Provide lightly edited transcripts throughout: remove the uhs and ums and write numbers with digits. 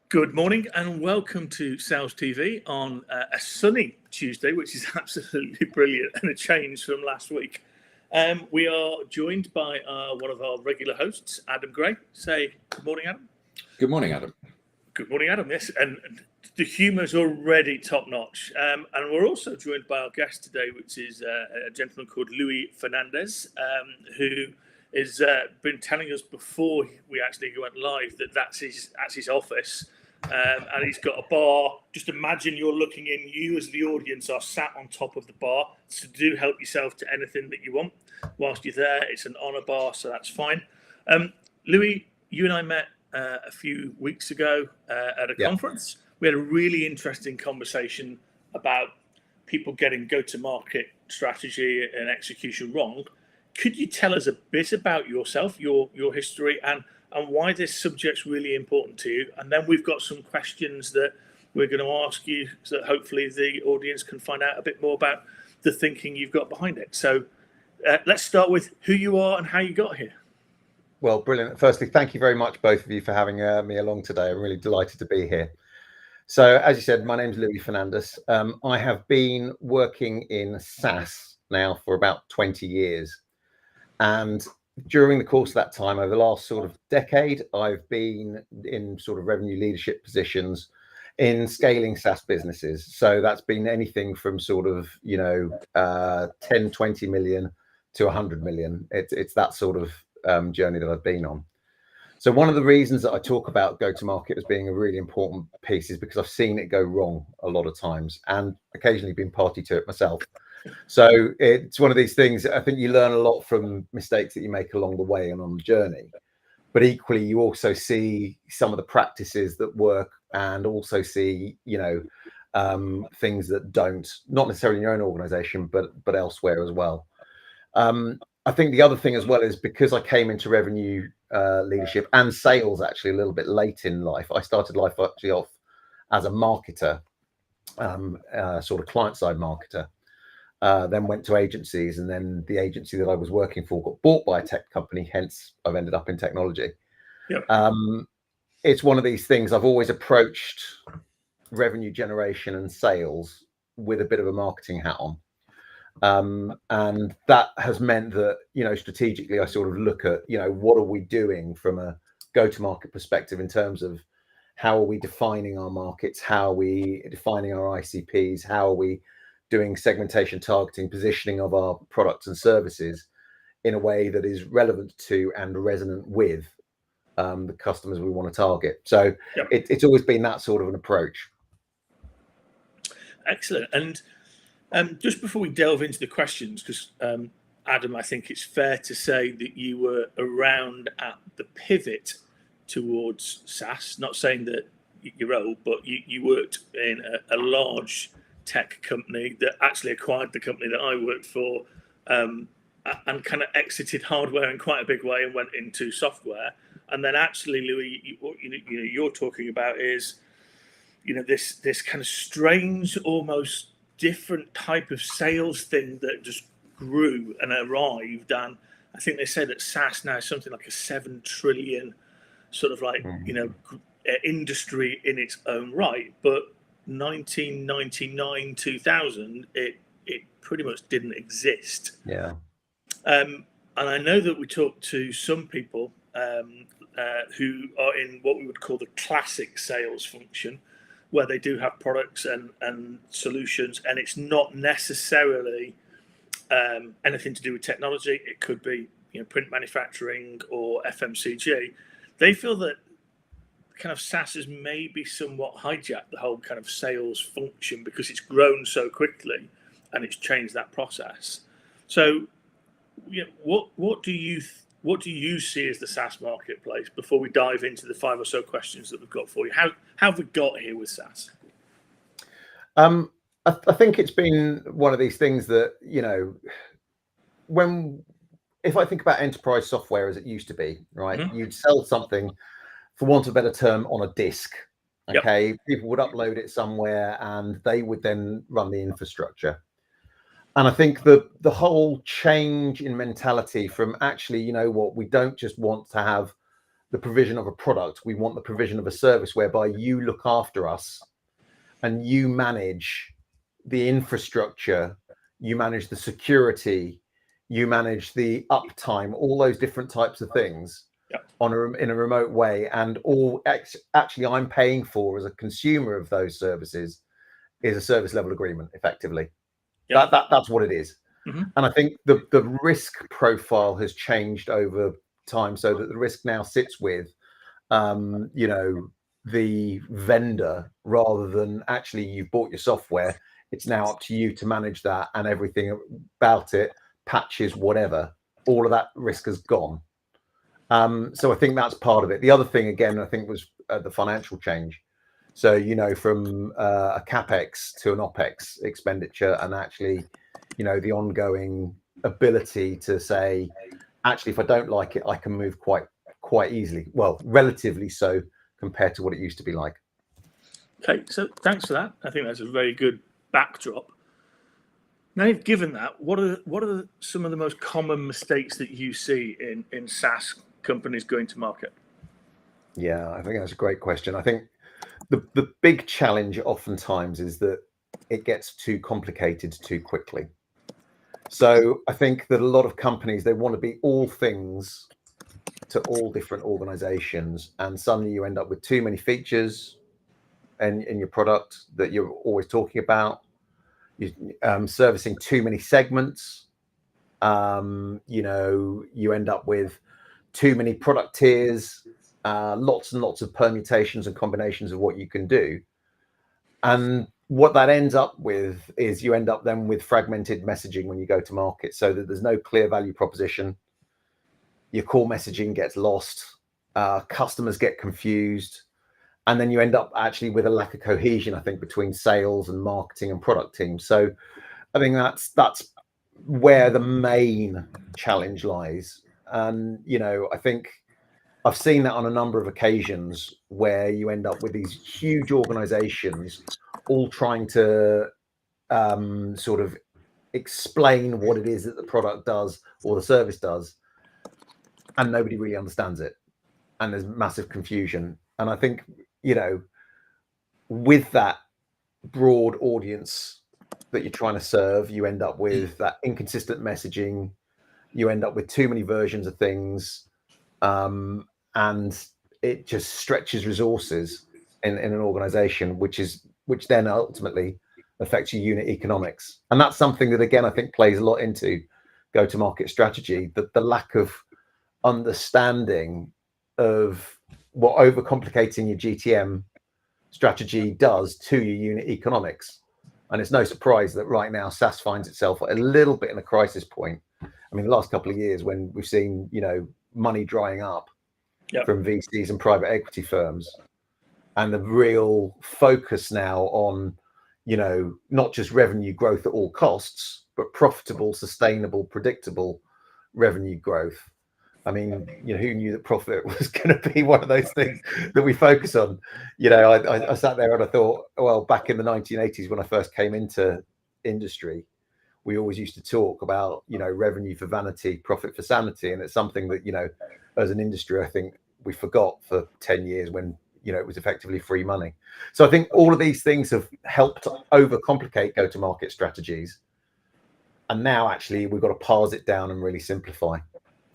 Good morning and welcome to Sales TV on a sunny Tuesday, which is absolutely brilliant and a change from last week. We are joined by one of our regular hosts, Adam Gray. Say good morning, Adam. Good morning, Adam. Good morning, Adam. Yes, and the humour's already top notch. And we're also joined by our guest today, which is a gentleman called Louis Fernandes, who has been telling us before we actually went live that that's his office. And he's got a bar. Just imagine you're looking in, you as the audience are sat on top of the bar. So do help yourself to anything that you want whilst you're there. It's an honour bar, so that's fine. Louis, you and I met a few weeks ago at a conference. We had a really interesting conversation about people getting go-to-market strategy and execution wrong. Could you tell us a bit about yourself, your history, and why this subject's really important to you? And then we've got some questions that we're going to ask you so that hopefully the audience can find out a bit more about the thinking you've got behind it. So let's start with who you are and how you got here. Well, brilliant. Firstly, thank you very much, both of you, for having me along today. I'm really delighted to be here. So as you said, my name's Louis Fernandes. I have been working in SaaS now for about 20 years. And during the course of that time, over the last sort of decade, I've been in sort of revenue leadership positions in scaling SaaS businesses. So that's been anything from sort of, 10, 20 million to 100 million. It's that sort of journey that I've been on. So one of the reasons that I talk about go-to-market as being a really important piece is because I've seen it go wrong a lot of times and occasionally been party to it myself. So it's one of these things. I think you learn a lot from mistakes that you make along the way and on the journey, but equally you also see some of the practices that work and also see, things that don't, not necessarily in your own organization, but elsewhere as well. I think the other thing as well is because I came into revenue leadership and sales actually a little bit late in life. I started life actually off as a marketer, sort of client-side marketer. Then went to agencies, and then the agency that I was working for got bought by a tech company. Hence, I've ended up in technology. Yep. It's one of these things. I've always approached revenue generation and sales with a bit of a marketing hat on, and that has meant that strategically I sort of look at what are we doing from a go-to-market perspective in terms of how are we defining our markets, how are we defining our ICPs, how are we doing segmentation, targeting, positioning of our products and services in a way that is relevant to and resonant with the customers we want to target. So it's always been that sort of an approach. Excellent. And just before we delve into the questions, because Adam, I think it's fair to say that you were around at the pivot towards SaaS, not saying that you're old, but you worked in a large tech company that actually acquired the company that I worked for, and kind of exited hardware in quite a big way and went into software. And then actually, Louis, what you're talking about is this kind of strange, almost different type of sales thing that just grew and arrived. And I think they say that SaaS now is something like a 7 trillion sort of like industry in its own right, but 1999, 2000, it pretty much didn't exist. Yeah. And I know that we talked to some people who are in what we would call the classic sales function, where they do have products and solutions, and it's not necessarily anything to do with technology. It could be print manufacturing or FMCG. They feel that kind of SaaS has maybe somewhat hijacked the whole kind of sales function because it's grown so quickly and it's changed that process. So, what do you see as the SaaS marketplace before we dive into the 5 or so questions that we've got for you? How have we got here with SaaS? I think it's been one of these things that if I think about enterprise software as it used to be, right? You'd sell something, for want of a better term, on a disk. Okay, people would upload it somewhere and they would then run the infrastructure. And I think the whole change in mentality from actually, we don't just want to have the provision of a product. We want the provision of a service whereby you look after us and you manage the infrastructure, you manage the security, you manage the uptime, all those different types of things in a remote way. And all actually I'm paying for as a consumer of those services is a service level agreement, effectively. That's what it is. And I think the risk profile has changed over time, so that the risk now sits with the vendor, rather than actually you've bought your software. It's now up to you to manage that, and everything about it, patches, whatever, all of that risk has gone. So I think that's part of it. The other thing, again, I think was the financial change. So, from a CapEx to an OpEx expenditure, and actually, the ongoing ability to say, actually, if I don't like it, I can move quite easily. Well, relatively so compared to what it used to be like. Okay, so thanks for that. I think that's a very good backdrop. Now you've given that, what are some of the most common mistakes that you see in SaaS companies going to market? Yeah, I think that's a great question. I think the big challenge oftentimes is that it gets too complicated too quickly. So I think that a lot of companies, they want to be all things to all different organizations, and suddenly you end up with too many features in your product that you're always talking about. You're servicing too many segments. You end up with too many product tiers, lots and lots of permutations and combinations of what you can do. And what that ends up with is you end up then with fragmented messaging when you go to market, so that there's no clear value proposition. Your core messaging gets lost, customers get confused, and then you end up actually with a lack of cohesion, I think, between sales and marketing and product teams. So I think that's where the main challenge lies. And, I think I've seen that on a number of occasions where you end up with these huge organizations all trying to sort of explain what it is that the product does or the service does, and nobody really understands it, and there's massive confusion. And I think, with that broad audience that you're trying to serve, you end up with that inconsistent messaging, you end up with too many versions of things, and it just stretches resources in an organization, which then ultimately affects your unit economics. And that's something that, again, I think plays a lot into go-to-market strategy, that the lack of understanding of what over-complicating your GTM strategy does to your unit economics. And it's no surprise that right now SaaS finds itself a little bit in a crisis point. I mean, the last couple of years, when we've seen, money drying up from VCs and private equity firms, and the real focus now on, not just revenue growth at all costs, but profitable, sustainable, predictable revenue growth. I mean, who knew that profit was going to be one of those things that we focus on? I sat there and I thought, well, back in the 1980s, when I first came into industry, we always used to talk about, revenue for vanity, profit for sanity. And it's something that, as an industry, I think we forgot for 10 years when, it was effectively free money. So I think all of these things have helped overcomplicate go-to-market strategies. And now actually we've got to parse it down and really simplify.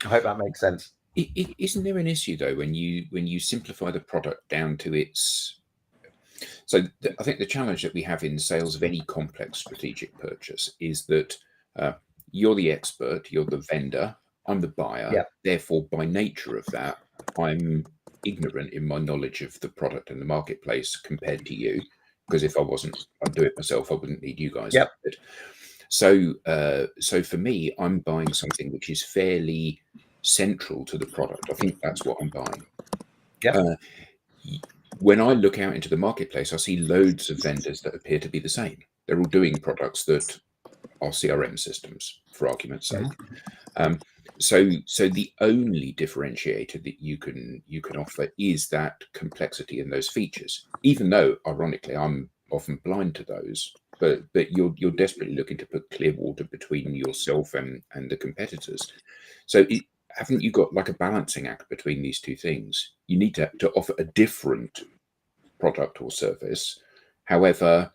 I hope that makes sense. Isn't there an issue though when you simplify the product down to its? So I think the challenge that we have in sales of any complex strategic purchase is that you're the expert, you're the vendor, I'm the buyer. Yeah. Therefore, by nature of that, I'm ignorant in my knowledge of the product and the marketplace compared to you. Because if I wasn't, I'd do it myself. I wouldn't need you guys. Yep. So for me, I'm buying something which is fairly central to the product. I think that's what I'm buying. Yeah. When I look out into the marketplace, I see loads of vendors that appear to be the same. They're all doing products that are CRM systems, for argument's sake. So the only differentiator that you can offer is that complexity in those features. Even though, ironically, I'm often blind to those. But you're desperately looking to put clear water between yourself and the competitors. So haven't you got like a balancing act between these two things? You need to offer a different product or service. However,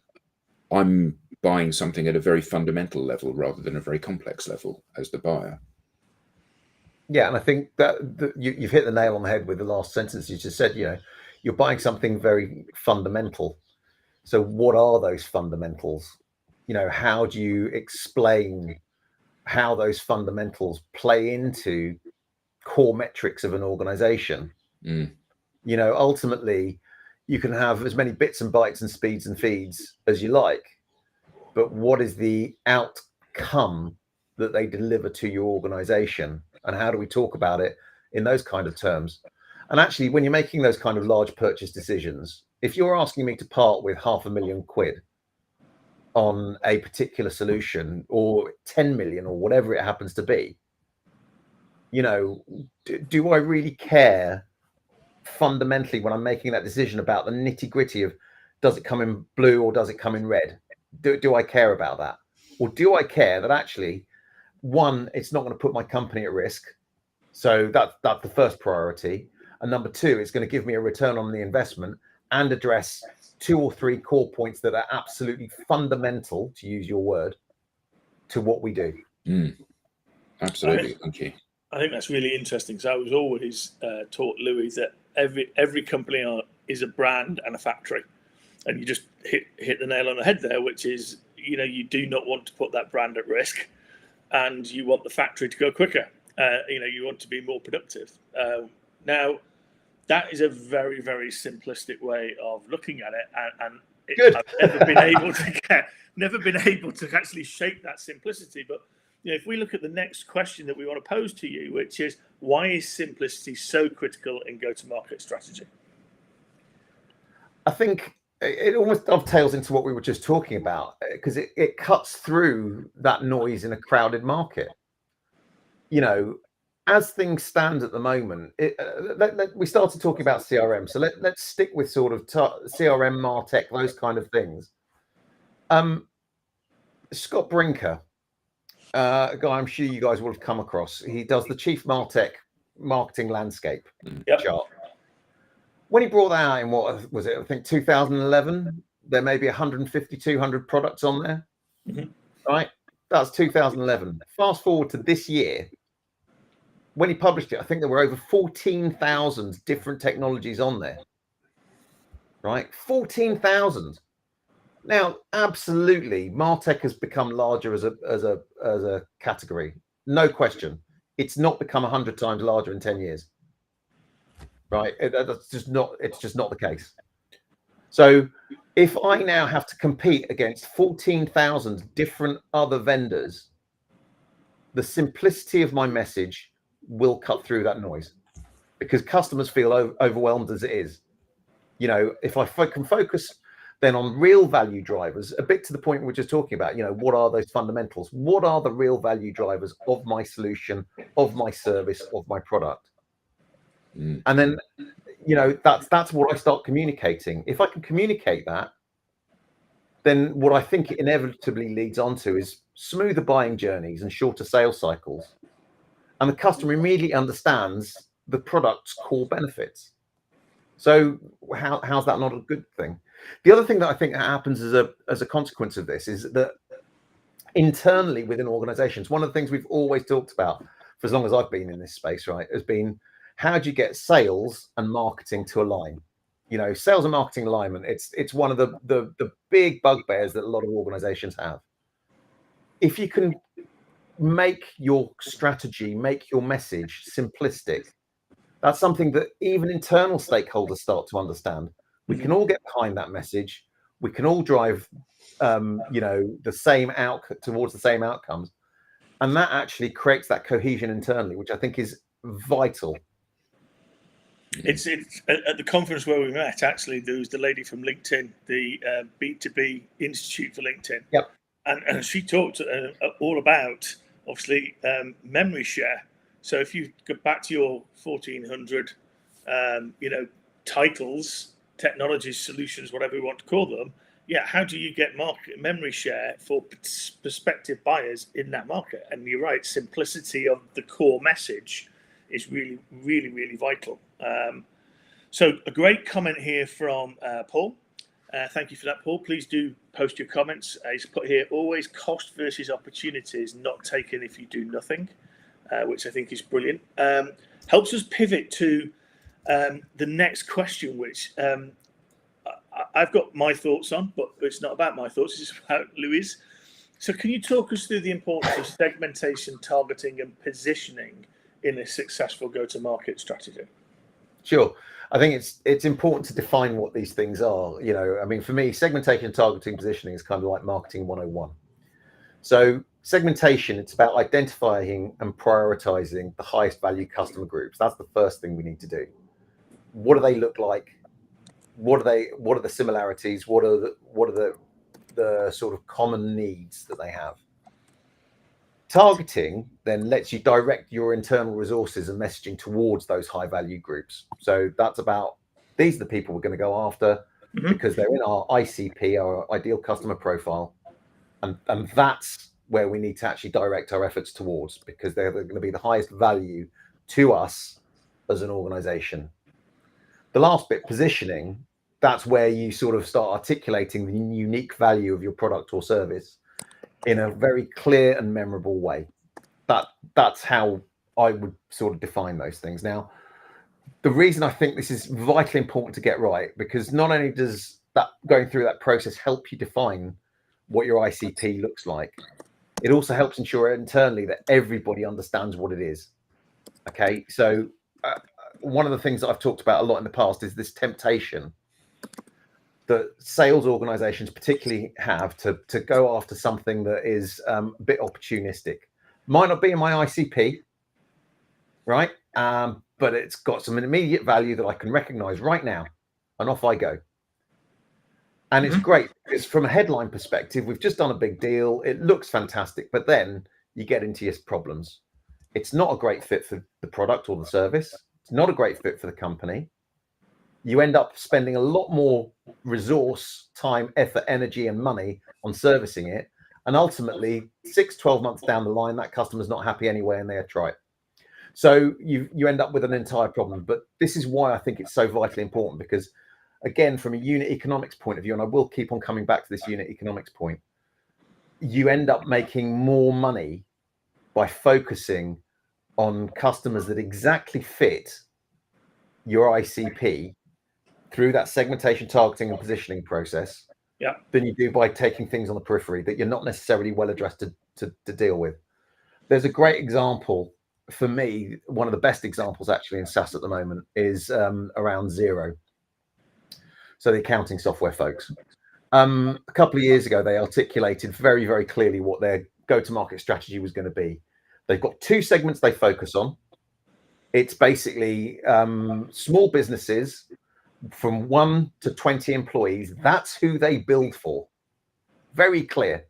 I'm buying something at a very fundamental level rather than a very complex level as the buyer. Yeah, and I think that you've hit the nail on the head with the last sentence you just said. You're buying something very fundamental. So what are those fundamentals? How do you explain how those fundamentals play into core metrics of an organization? Ultimately, you can have as many bits and bytes and speeds and feeds as you like, but what is the outcome that they deliver to your organization, and how do we talk about it in those kind of terms? And actually, when you're making those kind of large purchase decisions, if you're asking me to part with £500,000 on a particular solution, or 10 million, or whatever it happens to be, do I really care fundamentally when I'm making that decision about the nitty-gritty of, does it come in blue or does it come in red? Do I care about that? Or do I care that actually, one, it's not going to put my company at risk, so that's the first priority, and number two, it's going to give me a return on the investment and address 2 or 3 core points that are absolutely fundamental, to use your word, to what we do. Absolutely. Thank you. I think that's really interesting. So I was always taught, Louis, that every company is a brand and a factory, and you just hit the nail on the head there, which is, you do not want to put that brand at risk, and you want the factory to go quicker. You want to be more productive. Now, that is a very, very simplistic way of looking at it, and I've never been able to actually shape that simplicity. But if we look at the next question that we want to pose to you, which is, why is simplicity so critical in go-to-market strategy? I think it almost dovetails into what we were just talking about, because it cuts through that noise in a crowded market. As things stand at the moment, we started talking about CRM, so let's stick with sort of CRM, MarTech, those kind of things. Scott Brinker, a guy I'm sure you guys will have come across. He does the Chief MarTech Marketing Landscape chart. When he brought that out in, what was it, I think 2011, there may be 150, 200 products on there, right? That's 2011. Fast forward to this year, when he published it, I think there were over 14,000 different technologies on there, right? 14,000. Now, absolutely, MarTech has become larger as a category, no question. It's not become 100 times larger in 10 years, right? It's just not the case. So, if I now have to compete against 14,000 different other vendors, the simplicity of my message will cut through that noise, because customers feel overwhelmed as it is. If I can focus then on real value drivers, a bit to the point we're just talking about, what are those fundamentals? What are the real value drivers of my solution, of my service, of my product? And then, that's what I start communicating. If I can communicate that, then what I think it inevitably leads on to is smoother buying journeys and shorter sales cycles. And the customer immediately understands the product's core benefits. So how's that not a good thing? The other thing that I think happens as a consequence of this is that internally within organizations, one of the things we've always talked about for as long as I've been in this space, right, has been, how do you get sales and marketing to align? Sales and marketing alignment, it's one of the big bugbears that a lot of organizations have. If you can make your strategy, make your message simplistic, that's something that even internal stakeholders start to understand. We can all get behind that message. We can all drive, the same towards the same outcomes, and that actually creates that cohesion internally, which I think is vital. It's at the conference where we met. Actually, there was the lady from LinkedIn, the B2B Institute for LinkedIn. Yep. And she talked all about, obviously, memory share. So if you go back to your 1,400, titles, technologies, solutions, whatever you want to call them, how do you get market memory share for prospective buyers in that market? And you're right, simplicity of the core message is really, really, really vital. So a great comment here from Paul. Thank you for that, Paul. Please do post your comments. He's put here, always cost versus opportunities not taken if you do nothing, which I think is brilliant. Helps us pivot to the next question, which I've got my thoughts on, but it's not about my thoughts, it's about Louis. So can you talk us through the importance of segmentation, targeting and positioning in a successful go-to-market strategy? Sure. I think it's important to define what these things are. You know, I mean, for me, segmentation, targeting, positioning is kind of like marketing 101. So segmentation, it's about identifying and prioritizing the highest value customer groups. That's the first thing we need to do. What do they look like? What are the similarities? What are the sort of common needs that they have? Targeting then lets you direct your internal resources and messaging towards those high value groups. So that's about, these are the people we're going to go after because they're in our ICP, our ideal customer profile. And that's where we need to actually direct our efforts towards, because they're going to be the highest value to us as an organization. The last bit, positioning, that's where you sort of start articulating the unique value of your product or service in a very clear and memorable way. That's how I would sort of define those things. Now, the reason I think this is vitally important to get right, because not only does that going through that process help you define what your ICP looks like, it also helps ensure internally that everybody understands what it is. Okay, so one of the things that I've talked about a lot in the past is this temptation that sales organizations particularly have to go after something that is a bit opportunistic. Might not be in my ICP, right? But it's got some immediate value that I can recognize right now, and off I go. And it's great because from a headline perspective, we've just done a big deal. It looks fantastic, but then you get into your problems. It's not a great fit for the product or the service. It's not a great fit for the company. You end up spending a lot more resource, time, effort, energy, and money on servicing it. And ultimately, 6-12 months down the line, that customer's not happy anyway, and they try it. So you end up with an entire problem. But this is why I think it's so vitally important, because again, from a unit economics point of view, and I will keep on coming back to this unit economics point, you end up making more money by focusing on customers that exactly fit your ICP through that segmentation, targeting, and positioning process, than you do by taking things on the periphery that you're not necessarily well addressed to deal with. There's a great example for me. One of the best examples actually in SaaS at the moment is around Xero. So the accounting software folks. A couple of years ago, they articulated very, very clearly what their go-to-market strategy was going to be. They've got two segments they focus on. It's basically small businesses from 1 to 20 employees. That's who they build for. Very clear.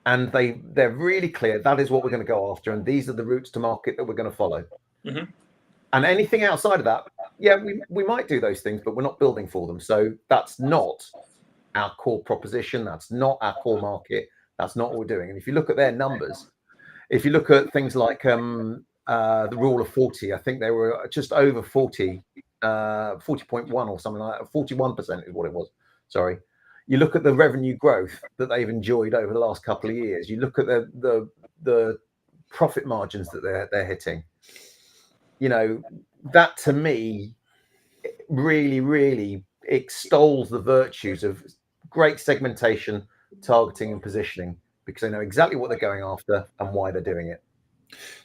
And they're really clear. That is what we're going to go after. And these are the routes to market that we're going to follow. And anything outside of that, yeah, we might do those things, but we're not building for them. So that's not our core proposition. That's not our core market. That's not what we're doing. And if you look at their numbers, if you look at things like the rule of 40, I think they were just over 40, 40.1 or something like that. 41% is what it was. Sorry. You look at the revenue growth that they've enjoyed over the last couple of years. You look at the profit margins that they're hitting. You know, that to me really, really extols the virtues of great segmentation, targeting, and positioning, because they know exactly what they're going after and why they're doing it.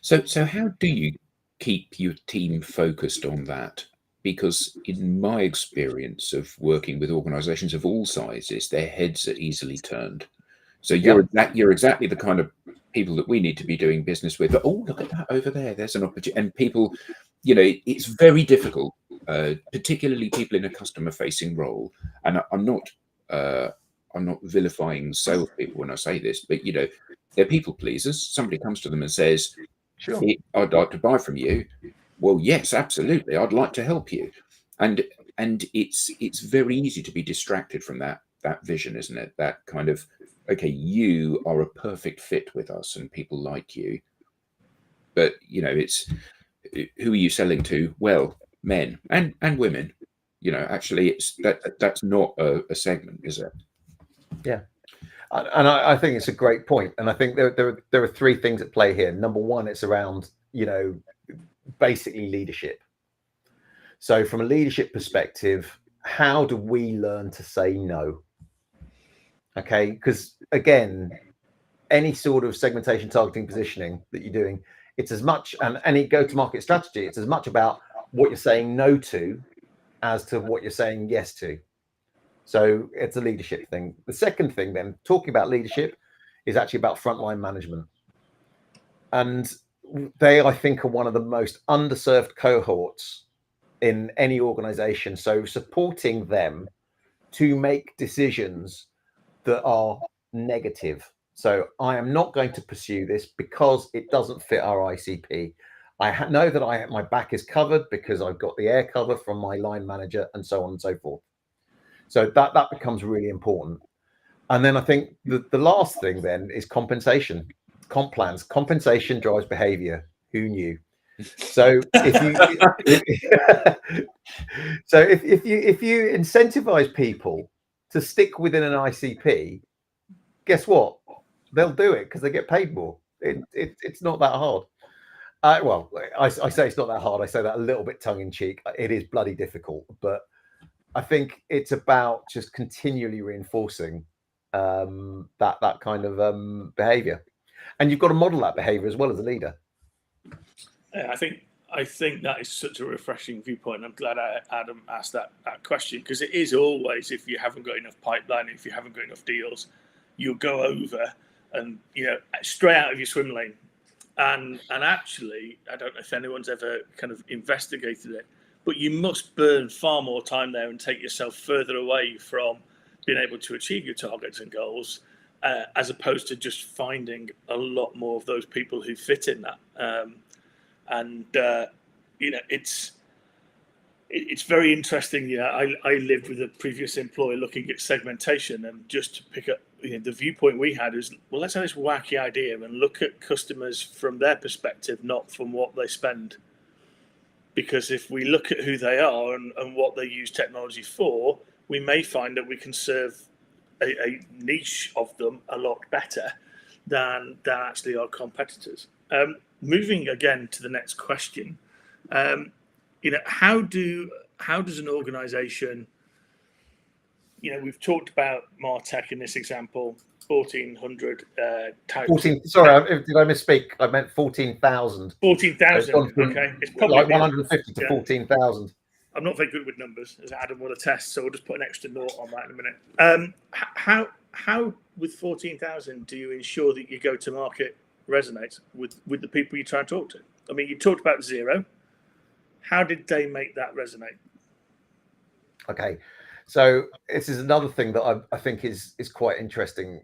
So how do you keep your team focused on that? Because in my experience of working with organizations of all sizes, their heads are easily turned. So you're exactly the kind of people that we need to be doing business with. But oh, look at that over there. There's an opportunity. And people, you know, it's very difficult, particularly people in a customer-facing role. And I'm not vilifying salespeople when I say this, but you know, they're people pleasers. Somebody comes to them and says, "Sure, I'd like to buy from you." Well, yes, absolutely. I'd like to help you. And it's very easy to be distracted from that vision, isn't it? That kind of, okay, you are a perfect fit with us and people like you. But, you know, who are you selling to? Well, men and women. You know, actually, that's not a segment, is it? Yeah. And I think it's a great point. And I think there are three things at play here. Number one, it's around, basically leadership. So from a leadership perspective, how do we learn to say no? Okay, because again, any sort of segmentation, targeting, positioning that you're doing, it's as much, and any go-to-market strategy, it's as much about what you're saying no to as to what you're saying yes to. So it's a leadership thing. The second thing then, talking about leadership, is actually about frontline management. And they, I think, are one of the most underserved cohorts in any organization. So supporting them to make decisions that are negative. So I am not going to pursue this because it doesn't fit our ICP. I know that my back is covered because I've got the air cover from my line manager and so on and so forth. So that becomes really important. And then I think the last thing then is compensation, comp plans. Compensation drives behavior. Who knew? So if you incentivize people to stick within an ICP, guess what? They'll do it because they get paid more. It's not that hard. Well, I say it's not that hard. I say that a little bit tongue in cheek. It is bloody difficult, but I think it's about just continually reinforcing that kind of behavior, and you've got to model that behavior as well as a leader. Yeah, I think that is such a refreshing viewpoint. I'm glad Adam asked that question, because it is always, if you haven't got enough pipeline, if you haven't got enough deals, you'll go over and straight out of your swim lane. And actually, I don't know if anyone's ever kind of investigated it, but you must burn far more time there and take yourself further away from being able to achieve your targets and goals, as opposed to just finding a lot more of those people who fit in that. It's very interesting. I lived with a previous employer looking at segmentation, and just to pick up the viewpoint we had is, well, let's have this wacky idea and look at customers from their perspective, not from what they spend. Because if we look at who they are and what they use technology for, we may find that we can serve a niche of them a lot better than actually our competitors. Moving again to the next question, how does an organization, we've talked about MarTech in this example, 1,400 types. 14. Sorry, did I misspeak? I meant 14,000. 14,000. Okay, it's probably like 150 to 14,000. I'm not very good with numbers, as Adam will attest, so we'll just put an extra naught on that in a minute. How with 14,000 do you ensure that your go-to-market resonates with the people you try and talk to? I mean, you talked about Zero. How did they make that resonate? Okay, so this is another thing that I think is quite interesting.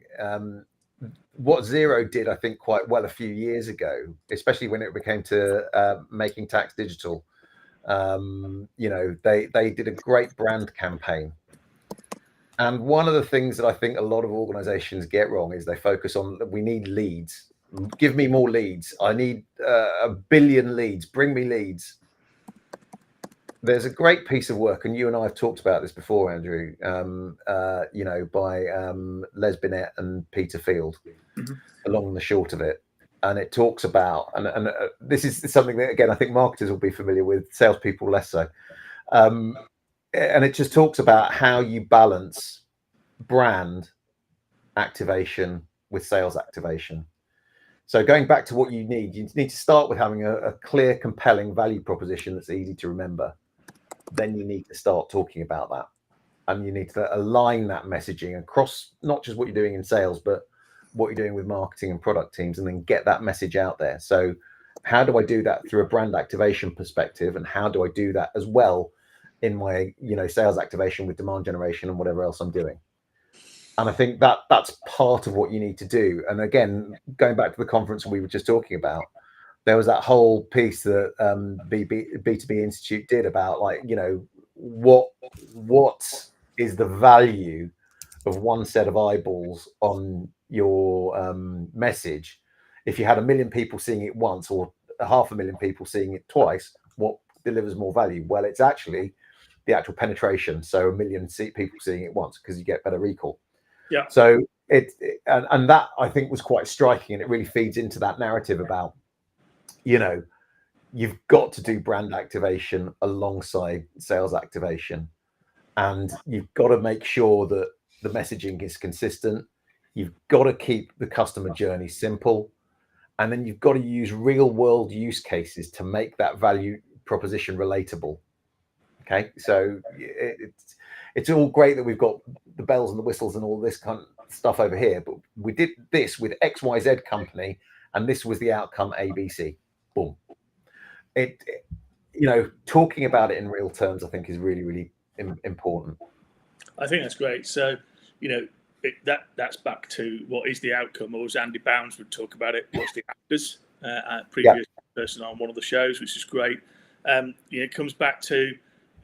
What Zero did, I think, quite well a few years ago, especially when it became to making tax digital. They did a great brand campaign. And one of the things that I think a lot of organizations get wrong is they focus on, we need leads. Give me more leads. I need 1 billion leads. Bring me leads. There's a great piece of work, and you and I have talked about this before, Andrew, by Les Binet and Peter Field, along the short of it. And it talks about, and this is something that, again, I think marketers will be familiar with, salespeople less so. And it just talks about how you balance brand activation with sales activation. So going back to what you need to start with having a clear, compelling value proposition that's easy to remember. Then you need to start talking about that. And you need to align that messaging across not just what you're doing in sales, but what you're doing with marketing and product teams, and then get that message out there. So how do I do that through a brand activation perspective? And how do I do that as well in my, sales activation with demand generation and whatever else I'm doing? And I think that's part of what you need to do. And again, going back to the conference we were just talking about, there was that whole piece that B2B Institute did about, what is the value of one set of eyeballs on your message if you had 1 million people seeing it once, or 500,000 people seeing it twice, what delivers more value? Well, it's actually the actual penetration. So 1 million people seeing it once, because you get better recall. Yeah. So and that I think was quite striking, and it really feeds into that narrative about, you know, you've got to do brand activation alongside sales activation, and you've got to make sure that the messaging is consistent. You've got to keep the customer journey simple, and then you've got to use real world use cases to make that value proposition relatable. Okay, so it's all great that we've got the bells and the whistles and all this kind of stuff over here, but we did this with XYZ company, and this was the outcome ABC. Boom. You know, talking about it in real terms, I think, is really, really important. I think that's great. So, you know, that's back to what is the outcome, or as Andy Bounds would talk about it, what's the actors? Previous person on one of the shows, which is great. You know, it comes back to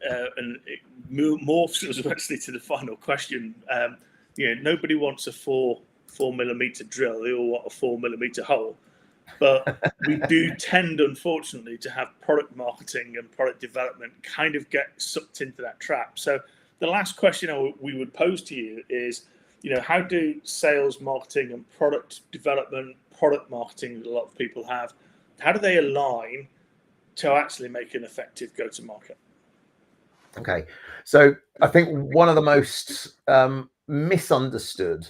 and it morphs us actually to the final question. You know, nobody wants a 4 millimeter drill; they all want a 4 millimeter hole. But we do tend, unfortunately, to have product marketing and product development kind of get sucked into that trap. So the last question we would pose to you is, you know, how do sales, marketing, and product development, product marketing that a lot of people have, how do they align to actually make an effective go-to-market? Okay, so I think one of the most misunderstood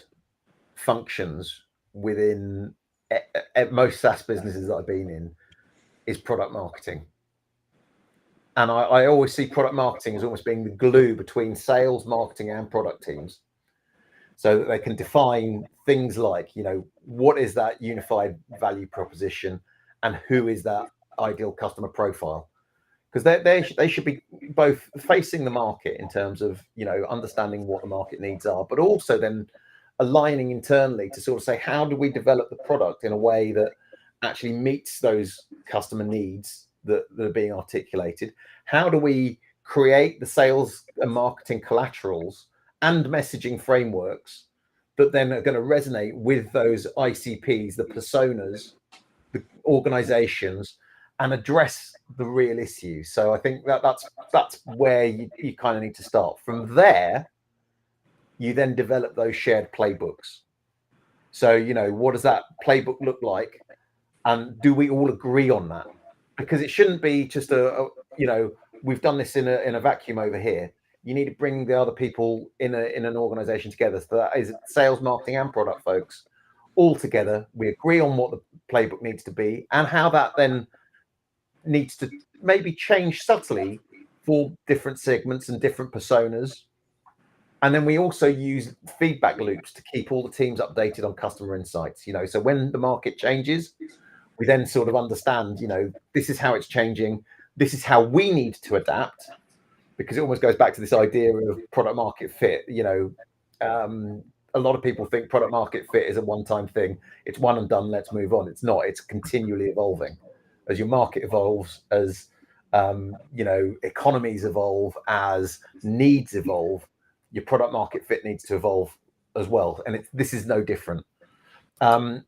functions within most SaaS businesses that I've been in is product marketing. And I always see product marketing as almost being the glue between sales, marketing, and product teams, so that they can define things like, you know, what is that unified value proposition and who is that ideal customer profile? Because they should be both facing the market in terms of, you know, understanding what the market needs are, but also then aligning internally to sort of say, how do we develop the product in a way that actually meets those customer needs that are being articulated? How do we create the sales and marketing collaterals and messaging frameworks that then are going to resonate with those ICPs, the personas, the organizations, and address the real issues? So I think that's where you kind of need to start. From there, you then develop those shared playbooks. So, you know, what does that playbook look like? And do we all agree on that? Because it shouldn't be just you know, we've done this in a vacuum over here. You need to bring the other people in an organization together. So that is sales, marketing, and product folks all together. We agree on what the playbook needs to be and how that then needs to maybe change subtly for different segments and different personas. And then we also use feedback loops to keep all the teams updated on customer insights, you know, so when the market changes, we then sort of understand, you know, this is how it's changing. This is how we need to adapt, because it almost goes back to this idea of product market fit. You know, a lot of people think product market fit is a one-time thing. It's one and done. Let's move on. It's not. It's continually evolving as your market evolves, as, you know, economies evolve, as needs evolve. Your product market fit needs to evolve as well. And this is no different. And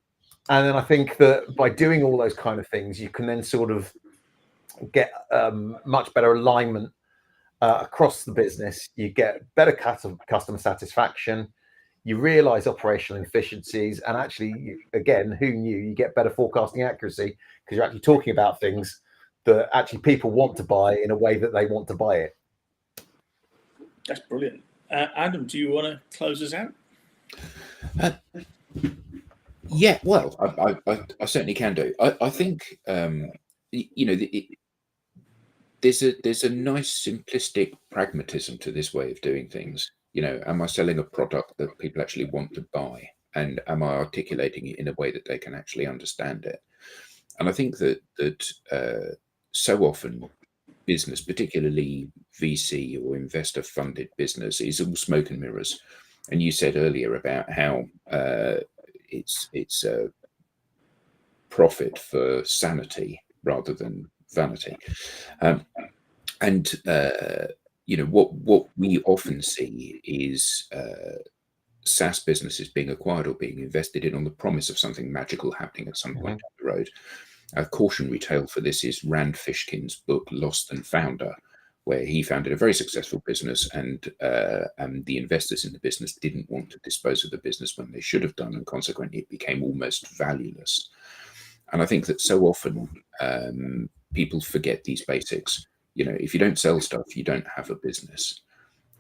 then I think that by doing all those kind of things, you can then sort of get much better alignment across the business. You get better customer satisfaction. You realize operational efficiencies. And actually, again, who knew, you get better forecasting accuracy because you're actually talking about things that actually people want to buy in a way that they want to buy it. That's brilliant. Adam, do you want to close us out? Yeah, well, I certainly can do. I think, you know, there's a nice simplistic pragmatism to this way of doing things. You know, am I selling a product that people actually want to buy? And am I articulating it in a way that they can actually understand it? And I think that so often business, particularly VC or investor funded business, is all smoke and mirrors. And you said earlier about how it's a profit for sanity rather than vanity. You know, what we often see is SaaS businesses being acquired or being invested in on the promise of something magical happening at some point down the road. A cautionary tale for this is Rand Fishkin's book Lost and Founder, where he founded a very successful business, and the investors in the business didn't want to dispose of the business when they should have done, and consequently it became almost valueless. And I think that so often people forget these basics. You know, if you don't sell stuff, you don't have a business.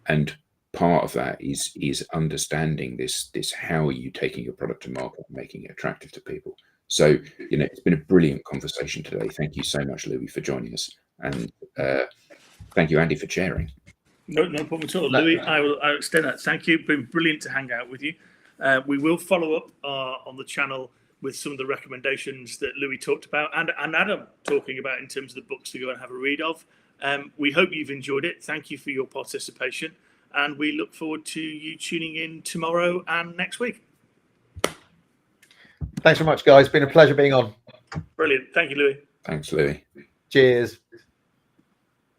And part of that is understanding this how are you taking your product to market and making it attractive to people. So, you know, it's been a brilliant conversation today. Thank you so much, Louis, for joining us. And thank you, Andy, for sharing. No problem at all. Louis, I'll extend that. Thank you. It's been brilliant to hang out with you. We will follow up on the channel with some of the recommendations that Louis talked about and Adam talking about in terms of the books to go and have a read of. We hope you've enjoyed it. Thank you for your participation. And we look forward to you tuning in tomorrow and next week. Thanks very much, guys. It's been a pleasure being on. Brilliant. Thank you, Louis. Thanks, Louis. Cheers.